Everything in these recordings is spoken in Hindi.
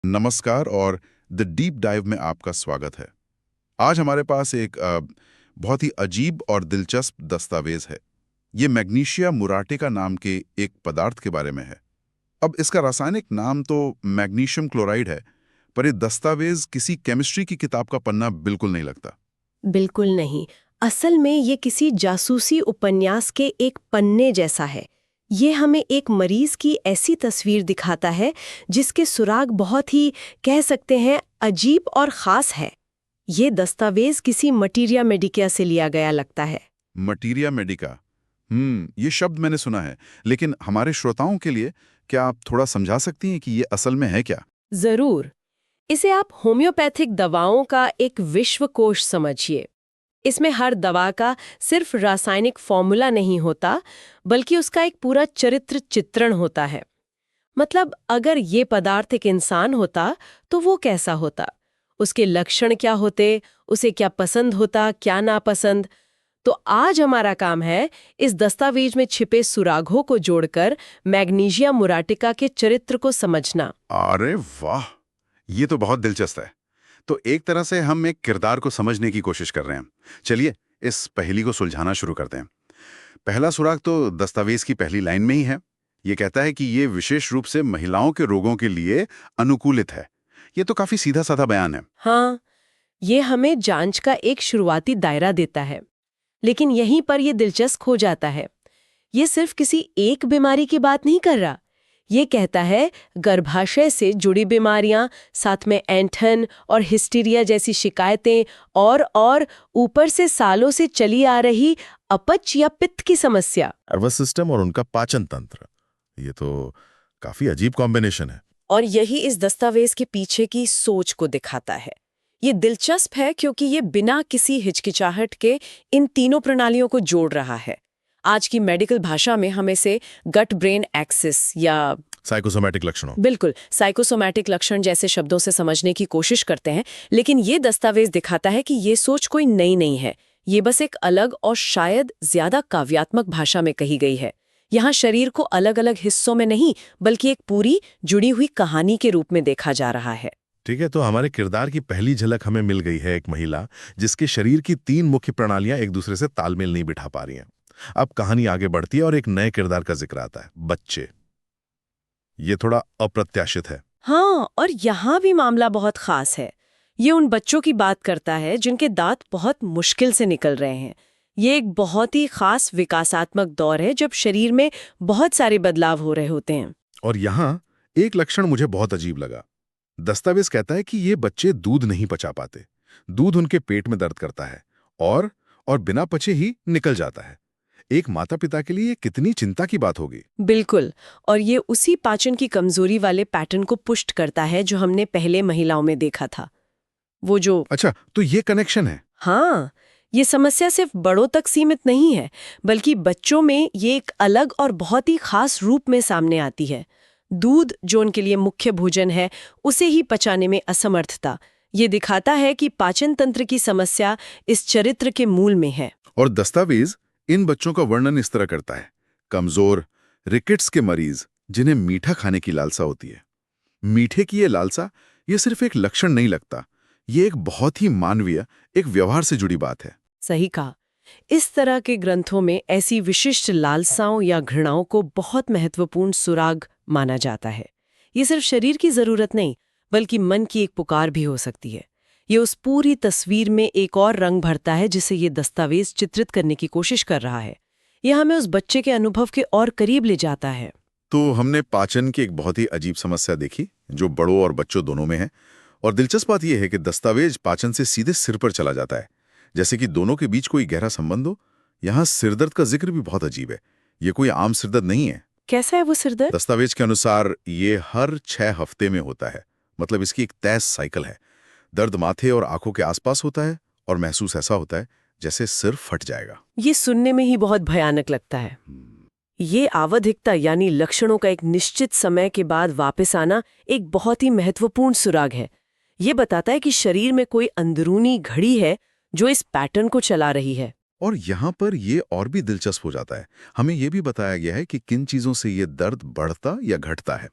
नमस्कार और द डीप डाइव में आपका स्वागत है। आज हमारे पास एक बहुत ही अजीब और दिलचस्प दस्तावेज है। ये मैग्नीशिया मुराटिका नाम के एक पदार्थ के बारे में है। अब इसका रासायनिक नाम तो मैग्नीशियम क्लोराइड है, पर ये दस्तावेज किसी केमिस्ट्री की किताब का पन्ना बिल्कुल नहीं लगता। बिल्कुल नहीं। असल में ये किसी जासूसी उपन्यास के एक पन्ने जैसा है। ये हमें एक मरीज की ऐसी तस्वीर दिखाता है जिसके सुराग बहुत ही, कह सकते हैं, अजीब और खास है। ये दस्तावेज किसी मटीरिया मेडिका से लिया गया लगता है। मटीरिया मेडिका, ये शब्द मैंने सुना है, लेकिन हमारे श्रोताओं के लिए क्या आप थोड़ा समझा सकती हैं कि ये असल में है क्या? जरूर। इसे आप होम्योपैथिक दवाओं का एक विश्वकोश समझिए। इसमें हर दवा का सिर्फ रासायनिक फॉर्मूला नहीं होता, बल्कि उसका एक पूरा चरित्र चित्रण होता है। मतलब अगर ये पदार्थ एक इंसान होता तो वो कैसा होता, उसके लक्षण क्या होते, उसे क्या पसंद होता, क्या नापसंद। तो आज हमारा काम है इस दस्तावेज में छिपे सुरागों को जोड़कर मैग्नीशिया मुराटिका के चरित्र को समझना। अरे वाह, ये तो बहुत दिलचस्प है। तो एक तरह से हम एक किरदार को समझने की कोशिश कर रहे हैं। चलिए इस पहेली को सुलझाना शुरू करते हैं। पहला सुराग तो दस्तावेज की पहली लाइन में ही है। ये कहता है कि ये विशेष रूप से महिलाओं के रोगों के लिए अनुकूलित है। ये तो काफी सीधा साधा बयान है। हाँ, ये हमें जांच का एक शुरुआती दायरा देता है। लेकिन यहीं पर यह दिलचस्प हो जाता है। ये सिर्फ किसी एक बीमारी की बात नहीं कर रहा। ये कहता है गर्भाशय से जुड़ी बीमारियां, साथ में ऐंठन और हिस्टीरिया जैसी शिकायतें, और ऊपर से सालों से चली आ रही अपच या पित्त की समस्या। नर्वस सिस्टम और उनका पाचन तंत्र, ये तो काफी अजीब कॉम्बिनेशन है। और यही इस दस्तावेज के पीछे की सोच को दिखाता है। ये दिलचस्प है क्योंकि ये बिना किसी हिचकिचाहट के इन तीनों प्रणालियों को जोड़ रहा है। आज की मेडिकल भाषा में हम इसे गट ब्रेन एक्सिस या साइकोसोमैटिक लक्षणों, बिल्कुल साइकोसोमैटिक लक्षण जैसे शब्दों से समझने की कोशिश करते हैं। लेकिन ये दस्तावेज दिखाता है कि ये सोच कोई नई नहीं है। ये बस एक अलग और शायद ज्यादा काव्यात्मक भाषा में कही गई है। यहाँ शरीर को अलग अलग हिस्सों में नहीं, बल्कि एक पूरी जुड़ी हुई कहानी के रूप में देखा जा रहा है। ठीक है, तो हमारे किरदार की पहली झलक हमें मिल गई है। एक महिला जिसके शरीर की 3 मुख्य प्रणालियां एक दूसरे से तालमेल नहीं बिठा पा रही हैं। अब कहानी आगे बढ़ती है और एक नए किरदार का जिक्र आता है, बच्चे। ये थोड़ा अप्रत्याशित है। हाँ, और यहाँ भी मामला बहुत खास है। ये उन बच्चों की बात करता है जिनके दांत बहुत मुश्किल से निकल रहे हैं। ये एक बहुत ही खास विकासात्मक दौर है जब शरीर में बहुत सारे बदलाव हो रहे होते हैं। और यहाँ एक लक्षण मुझे बहुत अजीब लगा। दस्तावेज कहता है कि ये बच्चे दूध नहीं पचा पाते। दूध उनके पेट में दर्द करता है और बिना पचे ही निकल जाता है। एक माता पिता के लिए ये कितनी चिंता की बात होगी। बिल्कुल। और ये उसी पाचन की कमजोरी वाले पैटर्न को पुष्ट करता है जो हमने पहले महिलाओं में देखा था। वो जो अच्छा, तो ये कनेक्शन है। हाँ, ये समस्या सिर्फ बड़ों तक सीमित नहीं है, बल्कि बच्चों में ये एक अलग और बहुत ही खास रूप में सामने आती है। दूध, जो उनके लिए मुख्य भोजन है, उसे ही पचाने में असमर्थता। ये दिखाता है कि पाचन तंत्र की समस्या इस चरित्र के मूल में है। और दस्तावेज इन बच्चों का वर्णन इस तरह करता है: कमजोर, रिकेट्स के मरीज जिन्हें मीठा खाने की लालसा होती है। मीठे की ये लालसा, ये सिर्फ एक लक्षण नहीं लगता, ये एक बहुत ही मानवीय, एक व्यवहार से जुड़ी बात है। सही कहा। इस तरह के ग्रंथों में ऐसी विशिष्ट लालसाओं या घृणाओं को बहुत महत्वपूर्ण सुराग माना जाता है। ये सिर्फ शरीर की जरूरत नहीं, बल्कि मन की एक पुकार भी हो सकती है। ये उस पूरी तस्वीर में एक और रंग भरता है जिसे ये दस्तावेज चित्रित करने की कोशिश कर रहा है। यह हमें उस बच्चे के अनुभव के और करीब ले जाता है। तो हमने पाचन की एक बहुत ही अजीब समस्या देखी, जो बड़ों और बच्चों दोनों में है। और दिलचस्प बात यह है कि दस्तावेज पाचन से सीधे सिर पर चला जाता है, जैसे कि दोनों के बीच कोई गहरा संबंध हो। यहाँ सिरदर्द का जिक्र भी बहुत अजीब है। ये कोई आम सिरदर्द नहीं है। कैसा है वो सिरदर्द? दस्तावेज के अनुसार ये हर 6 हफ्ते में होता है। मतलब इसकी एक तय साइकिल है। दर्द माथे और आंखों के आसपास होता है और महसूस ऐसा होता है जैसे सिर फट जाएगा। ये सुनने में ही बहुत भयानक लगता है। ये आवधिकता यानी लक्षणों का एक निश्चित समय के बाद वापस आना एक बहुत ही महत्वपूर्ण सुराग है। ये बताता है कि शरीर में कोई अंदरूनी घड़ी है जो इस पैटर्न को चला रही है। और यहाँ पर ये और भी दिलचस्प हो जाता है। हमें ये भी बताया गया है कि किन चीजों से ये दर्द बढ़ता या घटता है।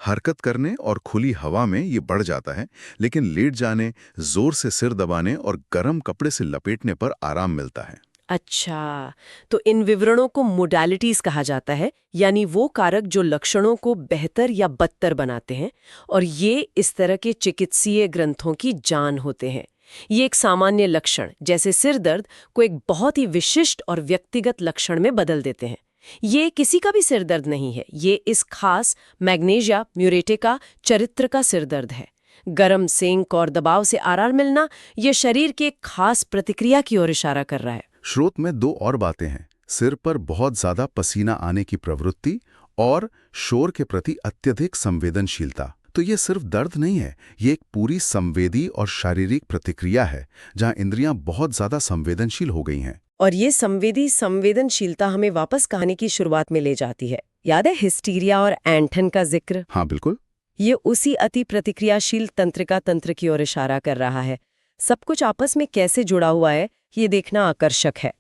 हरकत करने और खुली हवा में ये बढ़ जाता है, लेकिन लेट जाने, जोर से सिर दबाने और गर्म कपड़े से लपेटने पर आराम मिलता है। अच्छा, तो इन विवरणों को मोडालिटीज कहा जाता है, यानी वो कारक जो लक्षणों को बेहतर या बदतर बनाते हैं, और ये इस तरह के चिकित्सीय ग्रंथों की जान होते हैं। ये एक सामान्य लक्षण जैसे सिर दर्द को एक बहुत ही विशिष्ट और व्यक्तिगत लक्षण में बदल देते हैं। ये किसी का भी सिर दर्द नहीं है, ये इस खास मैग्नेशिया म्यूरेटिका चरित्र का सिर दर्द है। गरम सिंक और दबाव से आराम मिलना, ये शरीर की एक खास प्रतिक्रिया की ओर इशारा कर रहा है। स्रोत में दो और बातें हैं, सिर पर बहुत ज्यादा पसीना आने की प्रवृत्ति और शोर के प्रति अत्यधिक संवेदनशीलता। तो ये सिर्फ दर्द नहीं है, ये एक पूरी संवेदी और शारीरिक प्रतिक्रिया है जहां इंद्रियां बहुत ज्यादा संवेदनशील हो गई हैं। और ये संवेदनशीलता हमें वापस कहानी की शुरुआत में ले जाती है। याद है हिस्टीरिया और एंटन का जिक्र? हाँ बिल्कुल। ये उसी अति प्रतिक्रियाशील तंत्रिका तंत्र की ओर इशारा कर रहा है। सब कुछ आपस में कैसे जुड़ा हुआ है, ये देखना आकर्षक है।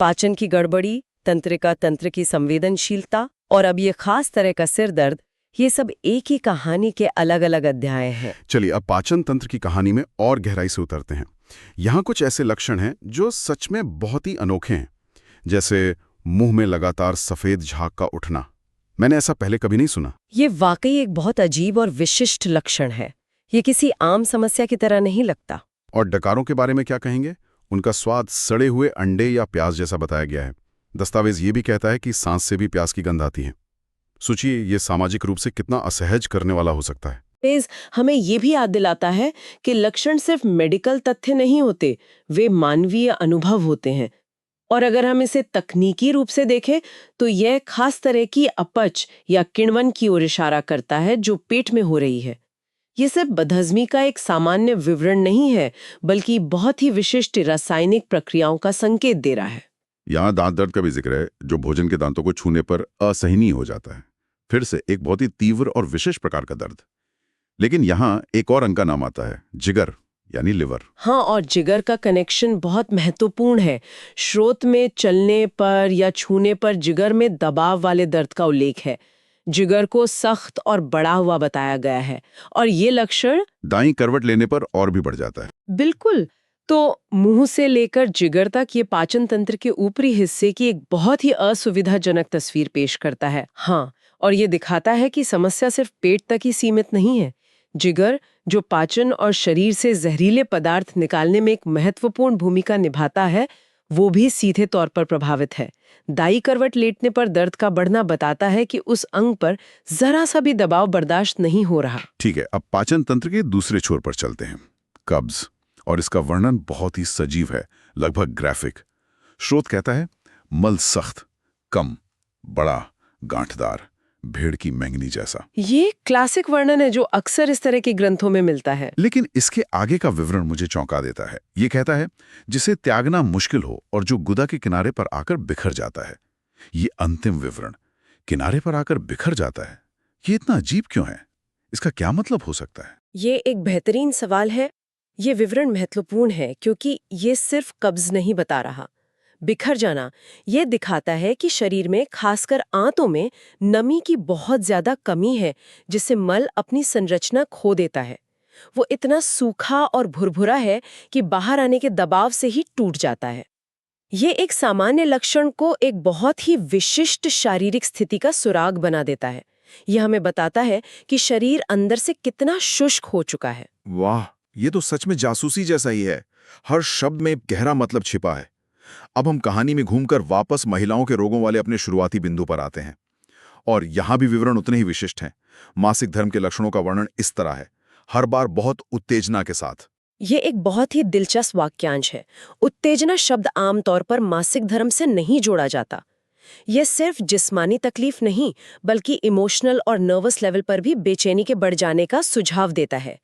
पाचन की गड़बड़ी, तंत्रिका तंत्र की संवेदनशीलता और अब ये खास तरह का सिर दर्द, ये सब एक ही कहानी के अलग अलग अध्याय हैं। चलिए अब पाचन तंत्र की कहानी में और गहराई से उतरते हैं। यहाँ कुछ ऐसे लक्षण हैं जो सच में बहुत ही अनोखे हैं, जैसे मुंह में लगातार सफेद झाग का उठना। मैंने ऐसा पहले कभी नहीं सुना। ये वाकई एक बहुत अजीब और विशिष्ट लक्षण है। ये किसी आम समस्या की तरह नहीं लगता। और डकारों के बारे में क्या कहेंगे? उनका स्वाद सड़े हुए अंडे या प्याज जैसा बताया गया है। दस्तावेज ये भी कहता है कि सांस से भी प्याज की गंध आती है। सोचिए ये सामाजिक रूप से कितना असहज करने वाला हो सकता है। हमें ये भी याद दिलाता है कि लक्षण सिर्फ मेडिकल तथ्य नहीं होते, वे मानवीय अनुभव होते हैं। और अगर हम इसे तकनीकी रूप से देखें तो यह खास तरह की अपच या किण्वन की ओर इशारा करता है जो पेट में हो रही है। ये सिर्फ बदहजमी का एक सामान्य विवरण नहीं है, बल्कि बहुत ही विशिष्ट रासायनिक प्रक्रियाओं का संकेत दे रहा है। यहाँ दांत दर्द का भी जिक्र है, जो भोजन के दांतों को छूने पर असहनीय हो जाता है। फिर से एक बहुत ही तीव्र और विशेष प्रकार का दर्द। लेकिन यहाँ एक और अंग का नाम आता है, जिगर यानी लिवर। हाँ, और जिगर का कनेक्शन बहुत महत्वपूर्ण है। स्रोत में चलने पर या छूने पर जिगर में दबाव वाले दर्द का उल्लेख है। जिगर को सख्त और बढ़ा हुआ बताया गया है, और ये लक्षण दाईं करवट लेने पर और भी बढ़ जाता है। बिल्कुल। तो मुंह से लेकर जिगर तक ये पाचन तंत्र के ऊपरी हिस्से की एक बहुत ही असुविधाजनक तस्वीर पेश करता है। हाँ, और ये दिखाता है कि समस्या सिर्फ पेट तक ही सीमित नहीं है। जिगर, जो पाचन और शरीर से जहरीले पदार्थ निकालने में एक महत्वपूर्ण भूमिका निभाता है, वो भी सीधे तौर पर प्रभावित है। दाई करवट लेटने पर दर्द का बढ़ना बताता है कि उस अंग पर जरा सा भी दबाव बर्दाश्त नहीं हो रहा। ठीक है, अब पाचन तंत्र के दूसरे छोर पर चलते हैं, कब्ज। और इसका वर्णन बहुत ही सजीव है, लगभग ग्राफिक। स्रोत कहता है मल सख्त, कम, बड़ा, गांठदार, भेड़ की मैंगनी जैसा। ये क्लासिक वर्णन है जो अक्सर इस तरह के ग्रंथों में मिलता है। लेकिन इसके आगे का विवरण मुझे चौंका देता है। ये कहता है जिसे त्यागना मुश्किल हो और जो गुदा के किनारे पर आकर बिखर जाता है। ये अंतिम विवरण, किनारे पर आकर बिखर जाता है, ये इतना अजीब क्यों है? इसका क्या मतलब हो सकता है? ये एक बेहतरीन सवाल है। ये विवरण महत्वपूर्ण है क्योंकि ये सिर्फ कब्ज नहीं बता रहा। बिखर जाना ये दिखाता है कि शरीर में, खासकर आंतों में, नमी की बहुत ज्यादा कमी है, जिससे मल अपनी संरचना खो देता है। वो इतना सूखा और भुरभुरा है कि बाहर आने के दबाव से ही टूट जाता है। ये एक सामान्य लक्षण को एक बहुत ही विशिष्ट शारीरिक स्थिति का सुराग बना देता है। यह हमें बताता है कि शरीर अंदर से कितना शुष्क हो चुका है। वाह, ये तो सच में जासूसी जैसा ही है। हर शब्द में एक गहरा मतलब छिपा है। अब हम कहानी में घूमकर वापस महिलाओं के रोगों वाले अपने शुरुआती बिंदु पर आते हैं, और यहां भी विवरण उतने ही विशिष्ट हैं। मासिक धर्म के लक्षणों का वर्णन इस तरह है, हर बार बहुत उत्तेजना के साथ। ये एक बहुत ही दिलचस्प वाक्यांश है। उत्तेजना शब्द आमतौर पर मासिक धर्म से नहीं जोड़ा जाता। यह सिर्फ जिस्मानी तकलीफ नहीं, बल्कि इमोशनल और नर्वस लेवल पर भी बेचैनी के बढ़ जाने का सुझाव देता है।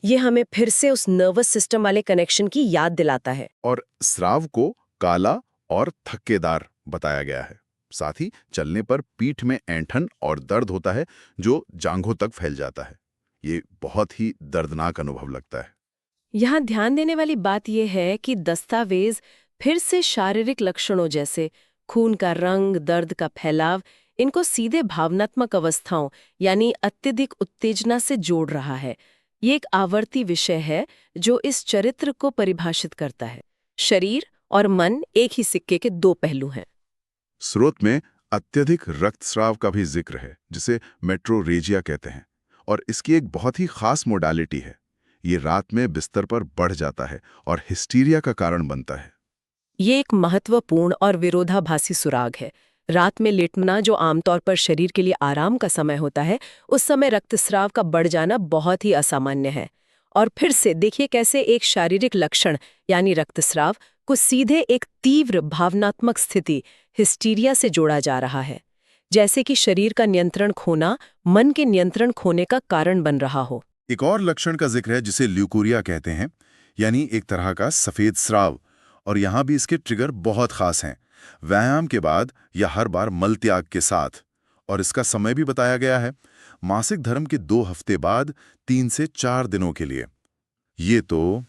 ये हमें फिर से उस नर्वस सिस्टम वाले कनेक्शन की याद दिलाता है। और स्राव को काला और थक्केदार बताया गया है। साथ ही चलने पर पीठ में ऐंठन और दर्द होता है जो जांघों तक फैल जाता है। ये बहुत ही दर्दनाक अनुभव लगता है। यहाँ ध्यान देने वाली बात यह है कि दस्तावेज फिर से शारीरिक लक्षणों जैसे खून का रंग, दर्द का फैलाव, इनको सीधे भावनात्मक अवस्थाओं यानी अत्यधिक उत्तेजना से जोड़ रहा है। ये एक आवर्ती विषय है जो इस चरित्र को परिभाषित करता है। शरीर और मन एक ही सिक्के के दो पहलू हैं। स्रोत में अत्यधिक रक्तस्राव का भी जिक्र है, जिसे मेट्रोरेजिया कहते हैं, और इसकी एक बहुत ही खास मोडालिटी है। ये रात में बिस्तर पर बढ़ जाता है और हिस्टीरिया का कारण बनता है। ये एक महत्वपूर्ण और विरोधाभासी सुराग है। रात में लेटना, जो आमतौर पर शरीर के लिए आराम का समय होता है, उस समय रक्तस्राव का बढ़ जाना बहुत ही असामान्य है। और फिर से देखिए कैसे एक शारीरिक लक्षण यानी रक्तस्राव को सीधे एक तीव्र भावनात्मक स्थिति हिस्टीरिया से जोड़ा जा रहा है, जैसे कि शरीर का नियंत्रण खोना मन के नियंत्रण खोने का कारण बन रहा हो। एक और लक्षण का जिक्र है जिसे ल्यूकोरिया कहते हैं, यानी एक तरह का सफेद स्राव, और यहाँ भी इसके ट्रिगर बहुत खास हैं। व्यायाम के बाद या हर बार मल त्याग के साथ, और इसका समय भी बताया गया है, मासिक धर्म के 2 हफ्ते बाद 3 से 4 दिनों के लिए। ये तो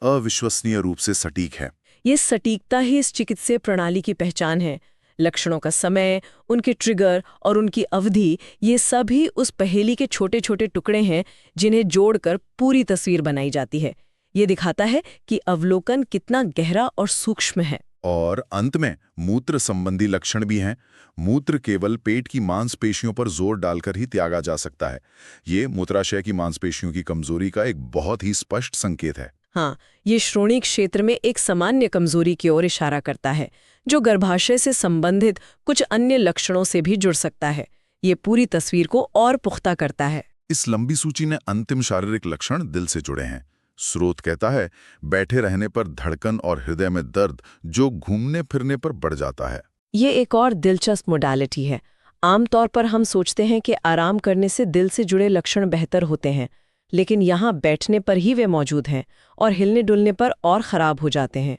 अविश्वसनीय रूप से सटीक है। ये सटीकता ही इस चिकित्सीय प्रणाली की पहचान है। लक्षणों का समय, उनके ट्रिगर और उनकी अवधि, ये सभी उस पहेली के छोटे छोटे टुकड़े हैं जिन्हें जोड़कर पूरी तस्वीर बनाई जाती है। ये दिखाता है कि अवलोकन कितना गहरा और सूक्ष्म है। और अंत में मूत्र संबंधी लक्षण भी हैं। मूत्र केवल पेट की मांसपेशियों पर जोर डालकर ही त्यागा जा सकता है। ये मूत्राशय की मांसपेशियों की कमजोरी का एक बहुत ही स्पष्ट संकेत है। हाँ, ये श्रोणि क्षेत्र में एक सामान्य कमजोरी की ओर इशारा करता है, जो गर्भाशय से संबंधित कुछ अन्य लक्षणों से भी जुड़ सकता है। ये पूरी तस्वीर को और पुख्ता करता है। इस लंबी सूची ने अंतिम शारीरिक लक्षण दिल से जुड़े हैं। स्रोत कहता है, बैठे रहने पर धड़कन और हृदय में दर्द जो घूमने फिरने पर बढ़ जाता है। ये एक और दिलचस्प मोडालिटी है। आमतौर पर हम सोचते हैं कि आराम करने से दिल से जुड़े लक्षण बेहतर होते हैं, लेकिन यहाँ बैठने पर ही वे मौजूद हैं और हिलने डुलने पर और खराब हो जाते हैं।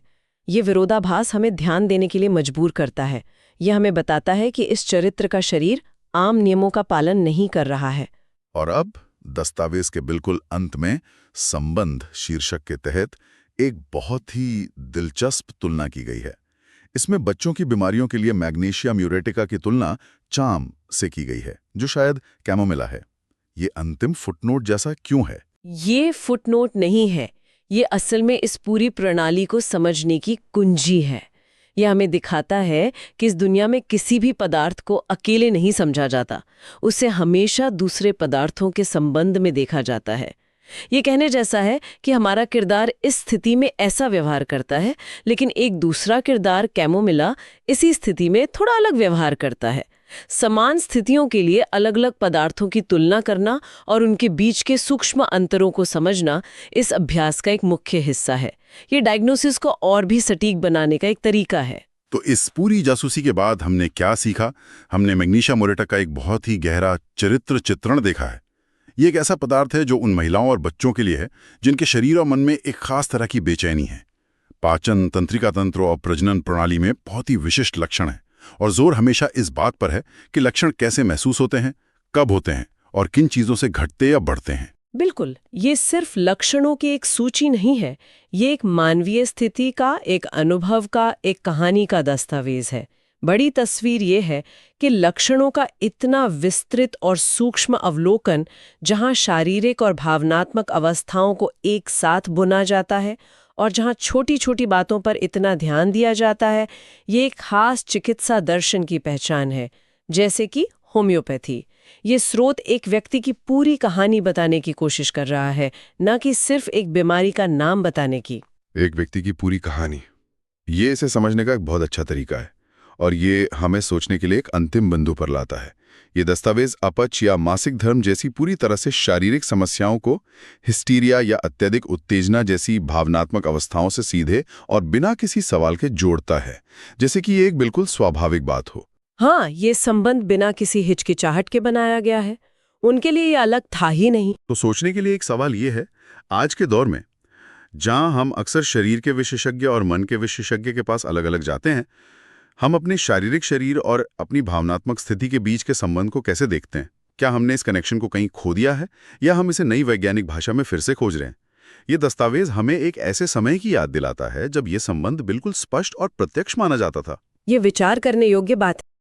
ये विरोधाभास हमें ध्यान देने के लिए मजबूर करता है। यह हमें बताता है कि इस चरित्र का शरीर आम नियमों का पालन नहीं कर रहा है। और अब दस्तावेज के बिल्कुल अंत में संबंध शीर्षक के तहत एक बहुत ही दिलचस्प तुलना की गई है। इसमें बच्चों की बीमारियों के लिए मैग्नीशिया म्यूरेटिका की तुलना चाम से की गई है, जो शायद कैमोमिला है। ये अंतिम फुटनोट जैसा क्यों है? ये फुटनोट नहीं है, ये असल में इस पूरी प्रणाली को समझने की कुंजी है। यह हमें दिखाता है कि इस दुनिया में किसी भी पदार्थ को अकेले नहीं समझा जाता, उसे हमेशा दूसरे पदार्थों के संबंध में देखा जाता है। ये कहने जैसा है कि हमारा किरदार इस स्थिति में ऐसा व्यवहार करता है, लेकिन एक दूसरा किरदार कैमोमिला इसी स्थिति में थोड़ा अलग व्यवहार करता है। समान स्थितियों के लिए अलग अलग पदार्थों की तुलना करना और उनके बीच के सूक्ष्म अंतरों को समझना इस अभ्यास का एक मुख्य हिस्सा है। ये डायग्नोसिस को और भी सटीक बनाने का एक तरीका है। तो इस पूरी जासूसी के बाद हमने क्या सीखा? हमने मैग्नीशिया म्यूरेटिका का एक बहुत ही गहरा चरित्र चित्रण देखा है। ये एक ऐसा पदार्थ है जो उन महिलाओं और बच्चों के लिए है जिनके शरीर और मन में एक खास तरह की बेचैनी है। पाचन, तंत्रिका तंत्र और प्रजनन प्रणाली में बहुत ही विशिष्ट लक्षण है, और जोर हमेशा इस बात पर है कि लक्षण कैसे महसूस होते हैं, कब होते हैं और किन चीजों से घटते या बढ़ते हैं। बिल्कुल, ये सिर्फ लक्षणों की एक सूची नहीं है, ये एक मानवीय स्थिति का, एक अनुभव का, एक कहानी का दस्तावेज है। बड़ी तस्वीर ये है कि लक्षणों का इतना विस्तृत और सूक्ष्म अवलोकन, जहां शारीरिक और भावनात्मक अवस्थाओं को एक साथ बुना जाता है और जहां छोटी छोटी बातों पर इतना ध्यान दिया जाता है, ये एक खास चिकित्सा दर्शन की पहचान है, जैसे कि होम्योपैथी। ये स्रोत एक व्यक्ति की पूरी कहानी बताने की कोशिश कर रहा है, न कि सिर्फ एक बीमारी का नाम बताने की। एक व्यक्ति की पूरी कहानी, ये इसे समझने का एक बहुत अच्छा तरीका है, और ये हमें सोचने के लिए एक अंतिम बिंदु पर लाता है। ये दस्तावेज अपच या मासिक धर्म जैसी पूरी तरह से शारीरिक समस्याओं को हिस्टीरिया या अत्यधिक उत्तेजना जैसी भावनात्मक अवस्थाओं से सीधे और बिना किसी सवाल के जोड़ता है, जैसे कि ये एक बिल्कुल स्वाभाविक बात हो। हाँ, ये संबंध बिना किसी हिचकिचाहट के बनाया गया है। उनके लिए ये अलग था ही नहीं। तो सोचने के लिए एक सवाल ये है, आज के दौर में जहां हम अक्सर शरीर के विशेषज्ञ और मन के विशेषज्ञ के पास अलग अलग जाते हैं, हम अपने शारीरिक शरीर और अपनी भावनात्मक स्थिति के बीच के संबंध को कैसे देखते हैं? क्या हमने इस कनेक्शन को कहीं खो दिया है, या हम इसे नई वैज्ञानिक भाषा में फिर से खोज रहे हैं? ये दस्तावेज हमें एक ऐसे समय की याद दिलाता है जब ये संबंध बिल्कुल स्पष्ट और प्रत्यक्ष माना जाता था। ये विचार करने योग्य बात है।